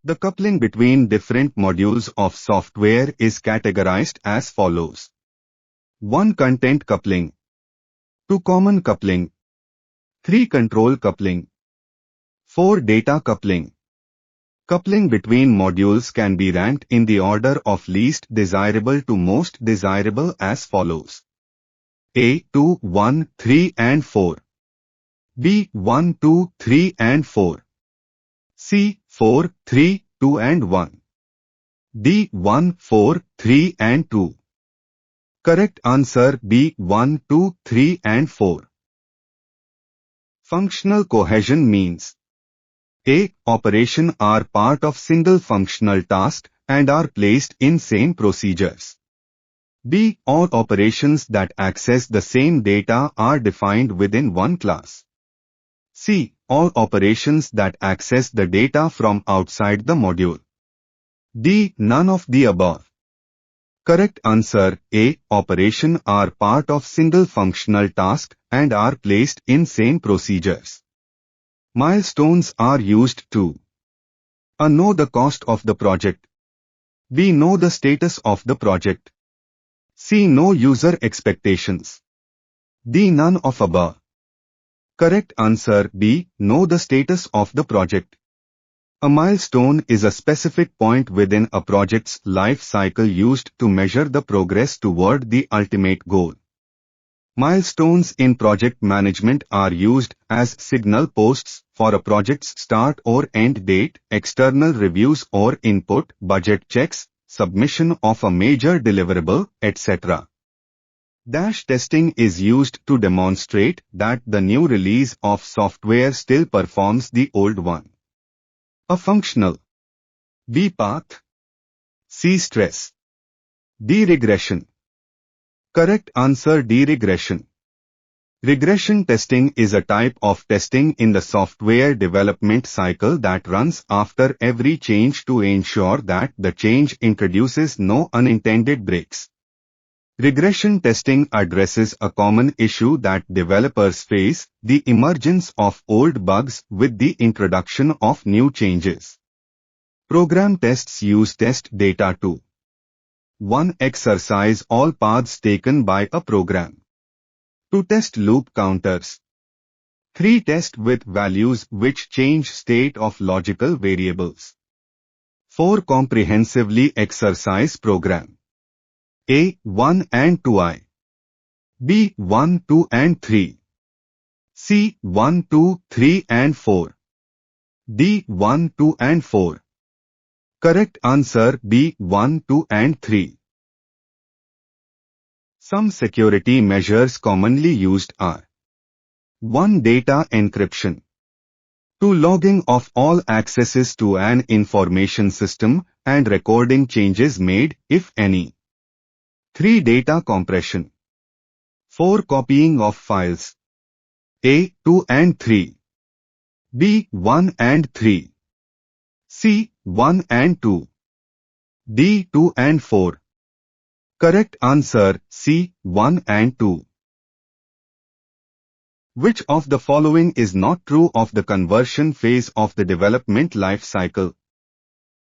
The coupling between different modules of software is categorized as follows. 1. Content coupling. 2. Common coupling. 3. Control coupling. 4. Data coupling. Coupling between modules can be ranked in the order of least desirable to most desirable as follows. A. 2, 1, 3 and 4. B. 1, 2, 3 and 4. C. 4, 3, 2 and 1. D. 1, 4, 3 and 2. Correct answer B. 1, 2, 3 and 4. Functional cohesion means A. Operation are part of single functional task and are placed in same procedures. B. All operations that access the same data are defined within one class. C. All operations that access the data from outside the module. D. None of the above. Correct answer A. Operation are part of single functional task and are placed in same procedures. Milestones are used to A. Know the cost of the project. B. Know the status of the project. C. Know user expectations. D. None of above. Correct answer B. Know the status of the project. A milestone is a specific point within a project's life cycle used to measure the progress toward the ultimate goal. Milestones in project management are used as signal posts for a project's start or end date, external reviews or input, budget checks, submission of a major deliverable, etc. Dash testing is used to demonstrate that the new release of software still performs the old one. A. Functional. B. Path. C. Stress. D. Regression. Correct answer D. Regression. Regression testing is a type of testing in the software development cycle that runs after every change to ensure that the change introduces no unintended breaks. Regression testing addresses a common issue that developers face, the emergence of old bugs with the introduction of new changes. Program tests use test data to 1. Exercise all paths taken by a program. 2. Test loop counters. 3. Test with values which change state of logical variables. 4. Comprehensively exercise program. A. 1 and 2i. B. 1, 2 and 3. C. 1, 2, 3 and 4. D. 1, 2 and 4. Correct answer B. 1, 2 and 3. Some security measures commonly used are 1. Data encryption. 2. Logging of all accesses to an information system and recording changes made, if any. 3. Data compression. 4. Copying of files. A. 2 and 3. B. 1 and 3. C. 1 and 2. D. 2 and 4. Correct answer C. 1 and 2. Which of the following is not true of the conversion phase of the development life cycle?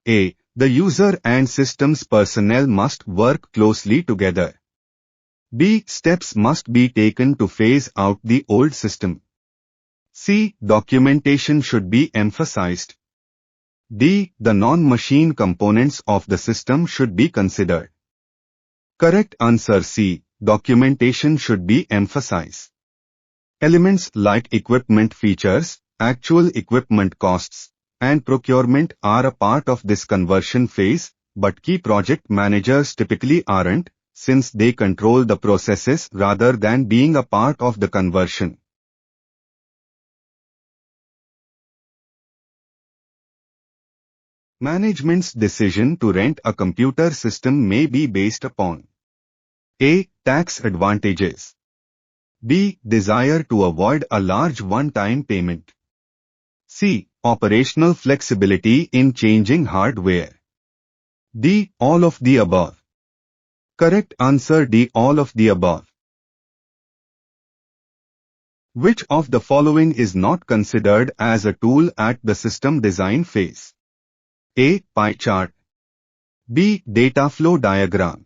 A. The user and systems personnel must work closely together. B. Steps must be taken to phase out the old system. C. Documentation should be emphasized. D. The non-machine components of the system should be considered. Correct answer C. Documentation should be emphasized. Elements like equipment features, actual equipment costs, and procurement are a part of this conversion phase, but key project managers typically aren't, since they control the processes rather than being a part of the conversion. Management's decision to rent a computer system may be based upon A. Tax advantages. B. Desire to avoid a large one-time payment. C. Operational flexibility in changing hardware. D. All of the above. Correct answer D. All of the above. Which of the following is not considered as a tool at the system design phase? A. Pie chart. B. Data flow diagram.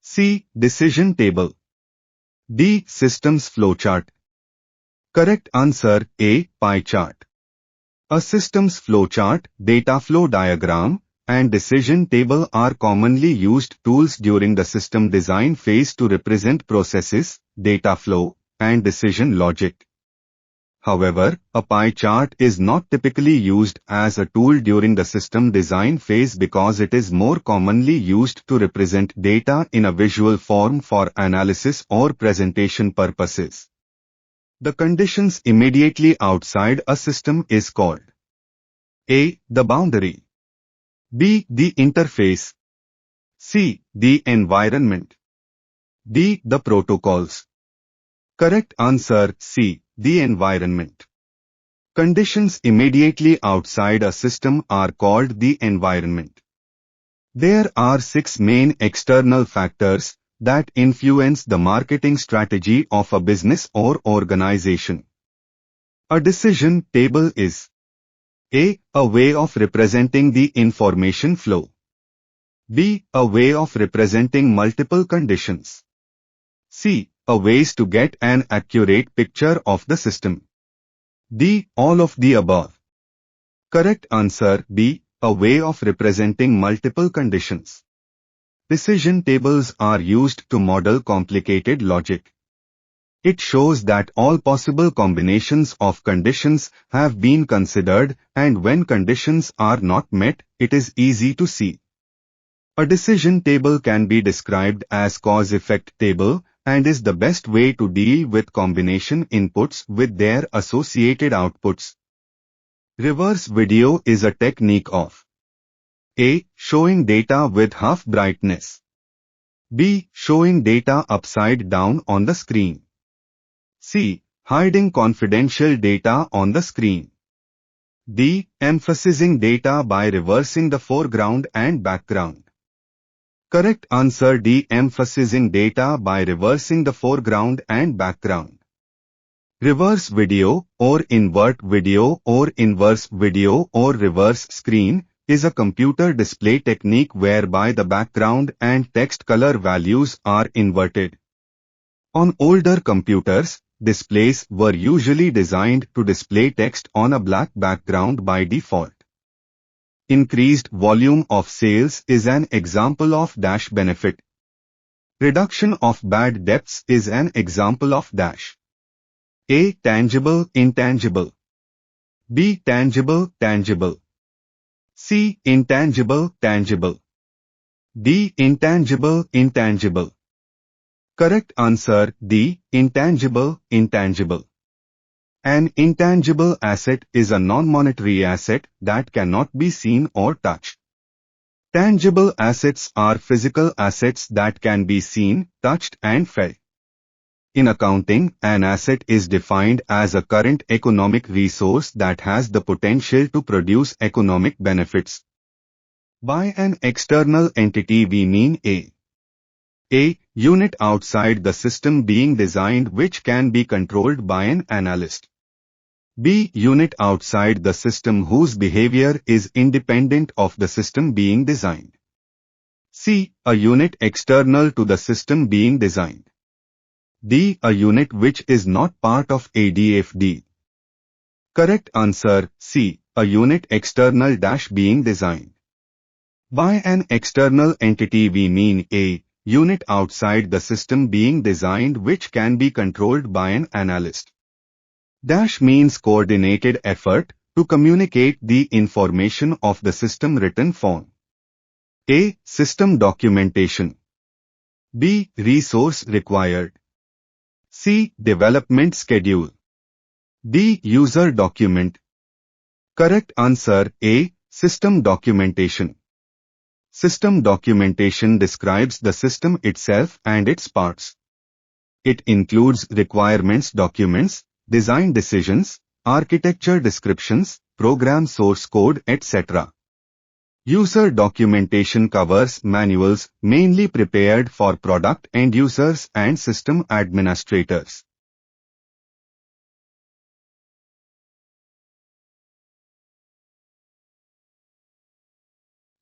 C. Decision table. D. Systems flowchart. Correct answer A. Pie chart. A systems flowchart, data flow diagram, and decision table are commonly used tools during the system design phase to represent processes, data flow, and decision logic. However, a pie chart is not typically used as a tool during the system design phase because it is more commonly used to represent data in a visual form for analysis or presentation purposes. The conditions immediately outside a system is called A. The boundary. B. The interface. C. The environment. D. The protocols. Correct answer C. The environment. Conditions immediately outside a system are called the environment. There are 6 main external factors that influence the marketing strategy of a business or organization. A decision table is A. A way of representing the information flow. B. A way of representing multiple conditions. C. A ways to get an accurate picture of the system. D. All of the above. Correct answer B. A way of representing multiple conditions. Decision tables are used to model complicated logic. It shows that all possible combinations of conditions have been considered, and when conditions are not met, it is easy to see. A decision table can be described as cause-effect table and is the best way to deal with combination inputs with their associated outputs. Reverse video is a technique of A. Showing data with half brightness. B. Showing data upside down on the screen. C. Hiding confidential data on the screen. D. Emphasizing data by reversing the foreground and background. Correct answer D. Emphasizing data by reversing the foreground and background. Reverse video or invert video or inverse video or reverse screen is a computer display technique whereby the background and text color values are inverted. On older computers, displays were usually designed to display text on a black background by default. Increased volume of sales is an example of dash benefit. Reduction of bad debts is an example of dash. A. Tangible, intangible. B. Tangible, tangible. C. Intangible, tangible. D. Intangible, intangible. Correct answer D. Intangible, intangible. An intangible asset is a non-monetary asset that cannot be seen or touched. Tangible assets are physical assets that can be seen, touched and felt. In accounting, an asset is defined as a current economic resource that has the potential to produce economic benefits. By an external entity we mean A. Unit outside the system being designed which can be controlled by an analyst. B. Unit outside the system whose behavior is independent of the system being designed. C. A unit external to the system being designed. D. A unit which is not part of ADFD. Correct answer C. A unit external being designed. By an external entity we mean A. Unit outside the system being designed which can be controlled by an analyst. Dash means coordinated effort to communicate the information of the system written form. A. System documentation. B. Resource required. C. Development schedule. D. User document. Correct answer A. System documentation. System documentation describes the system itself and its parts. It includes requirements documents, design decisions, architecture descriptions, program source code, etc. User documentation covers manuals mainly prepared for product end users and system administrators.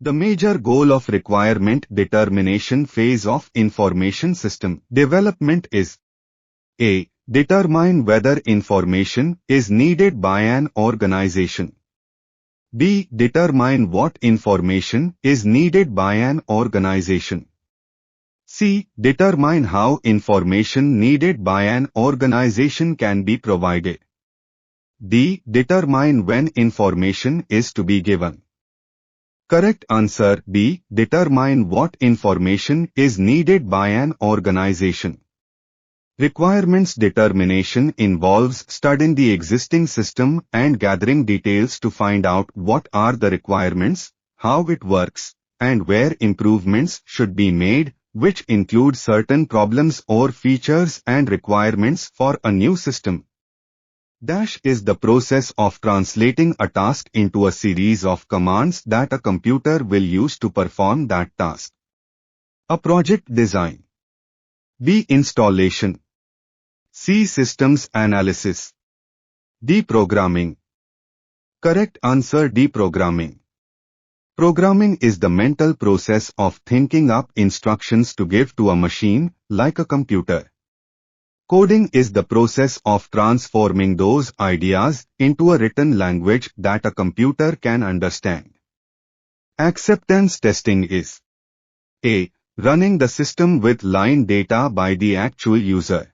The major goal of requirement determination phase of information system development is A. Determine whether information is needed by an organization. B. Determine what information is needed by an organization. C. Determine how information needed by an organization can be provided. D. Determine when information is to be given. Correct answer B. Determine what information is needed by an organization. Requirements determination involves studying the existing system and gathering details to find out what are the requirements, how it works, and where improvements should be made, which include certain problems or features and requirements for a new system. Dash is the process of translating a task into a series of commands that a computer will use to perform that task. A project design. B. Installation. C. Systems analysis. D. Programming. Correct answer D. Programming. Programming is the mental process of thinking up instructions to give to a machine, like a computer. Coding is the process of transforming those ideas into a written language that a computer can understand. Acceptance testing is A. Running the system with line data by the actual user.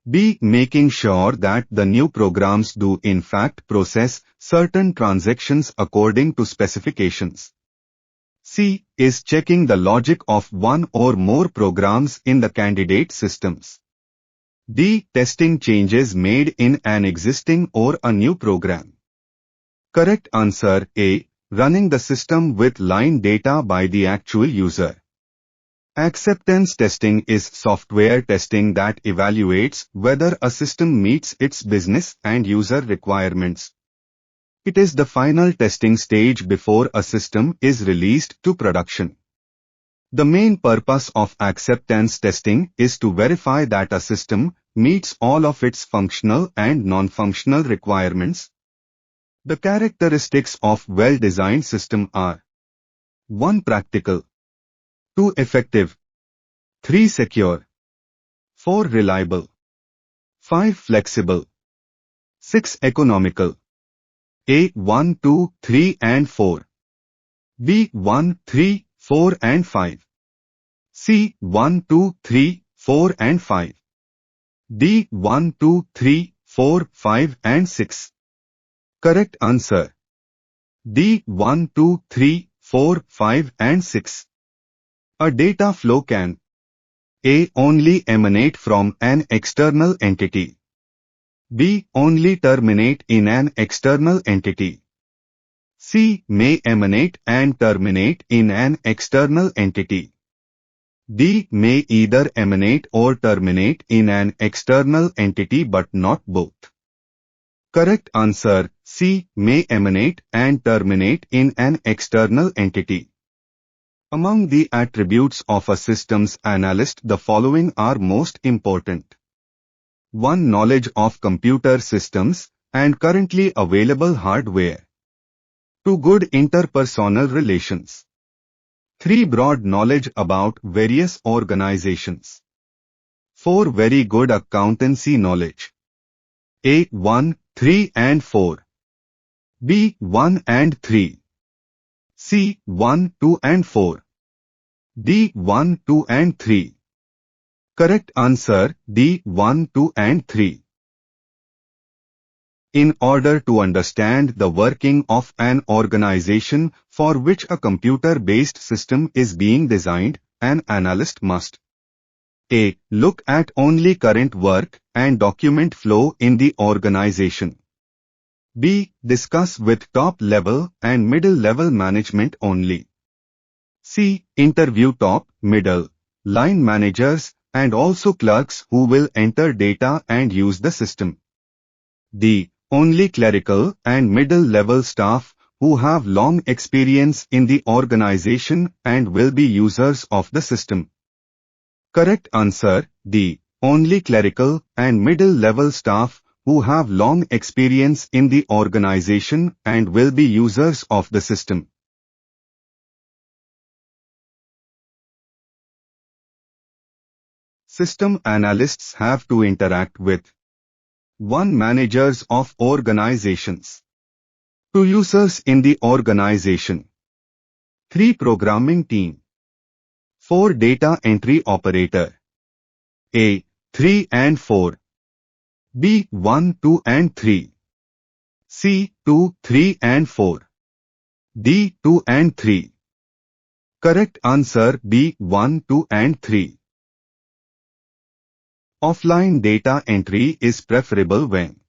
B. Making sure that the new programs do in fact process certain transactions according to specifications. C. Is checking the logic of one or more programs in the candidate systems. D. Testing changes made in an existing or a new program. Correct answer A. Running the system with line data by the actual user. Acceptance testing is software testing that evaluates whether a system meets its business and user requirements. It is the final testing stage before a system is released to production. The main purpose of acceptance testing is to verify that a system meets all of its functional and non-functional requirements. The characteristics of well-designed system are 1. Practical, 2. Effective, 3. Secure, 4. Reliable, 5. Flexible, 6. Economical. A. 1, 2, 3 and 4. B. 1, 3, 4 and 5. C. 1, 2, 3, 4 and 5. D. 1, 2, 3, 4, 5 and 6. Correct answer D. 1, 2, 3, 4, 5 and 6. A data flow can A. Only emanate from an external entity. B. Only terminate in an external entity. C. May emanate and terminate in an external entity. D. May either emanate or terminate in an external entity but not both. Correct answer C. May emanate and terminate in an external entity. Among the attributes of a systems analyst, the following are most important. 1. Knowledge of computer systems and currently available hardware. 2. Good interpersonal relations. 3. Broad knowledge about various organizations. 4. Very good accountancy knowledge. A. 1, 3 and 4. B. 1 and 3. C. 1, 2 and 4. D. 1, 2 and 3. Correct answer D. 1, 2 and 3. In order to understand the working of an organization for which a computer-based system is being designed, an analyst must A. Look at only current work and document flow in the organization. B. Discuss with top-level and middle-level management only. C. Interview top, middle, line managers and also clerks who will enter data and use the system. D. Only clerical and middle-level staff who have long experience in the organization and will be users of the system. Correct answer, D. Only clerical and middle-level staff who have long experience in the organization and will be users of the system. System analysts have to interact with 1. Managers of organizations. 2. Users in the organization. 3. Programming team. 4. Data entry operator. A. 3 and 4. B. 1, 2 and 3. C. 2, 3 and 4. D. 2 and 3. Correct answer B. 1, 2 and 3. Offline data entry is preferable when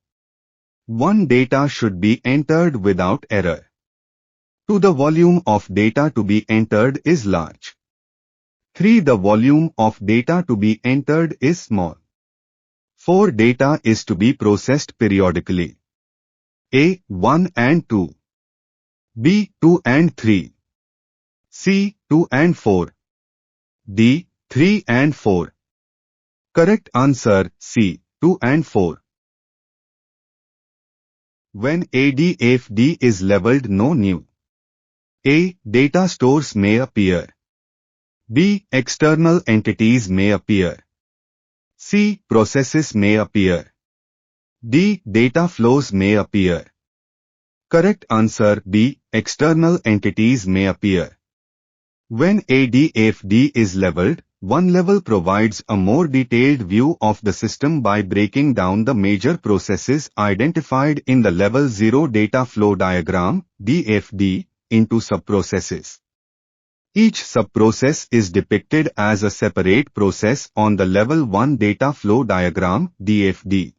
1. Data should be entered without error. 2. The volume of data to be entered is large. 3. The volume of data to be entered is small. 4. Data is to be processed periodically. A. 1 and 2. B. 2 and 3. C. 2 and 4. D. 3 and 4. Correct answer C. 2 and 4. When ADFD is labeled no new. A. Data stores may appear. B. External entities may appear. C. Processes may appear. D. Data flows may appear. Correct answer B. External entities may appear. When ADFD is labeled, one level provides a more detailed view of the system by breaking down the major processes identified in the Level 0 Data Flow Diagram (DFD) into subprocesses. Each subprocess is depicted as a separate process on the Level 1 Data Flow Diagram (DFD).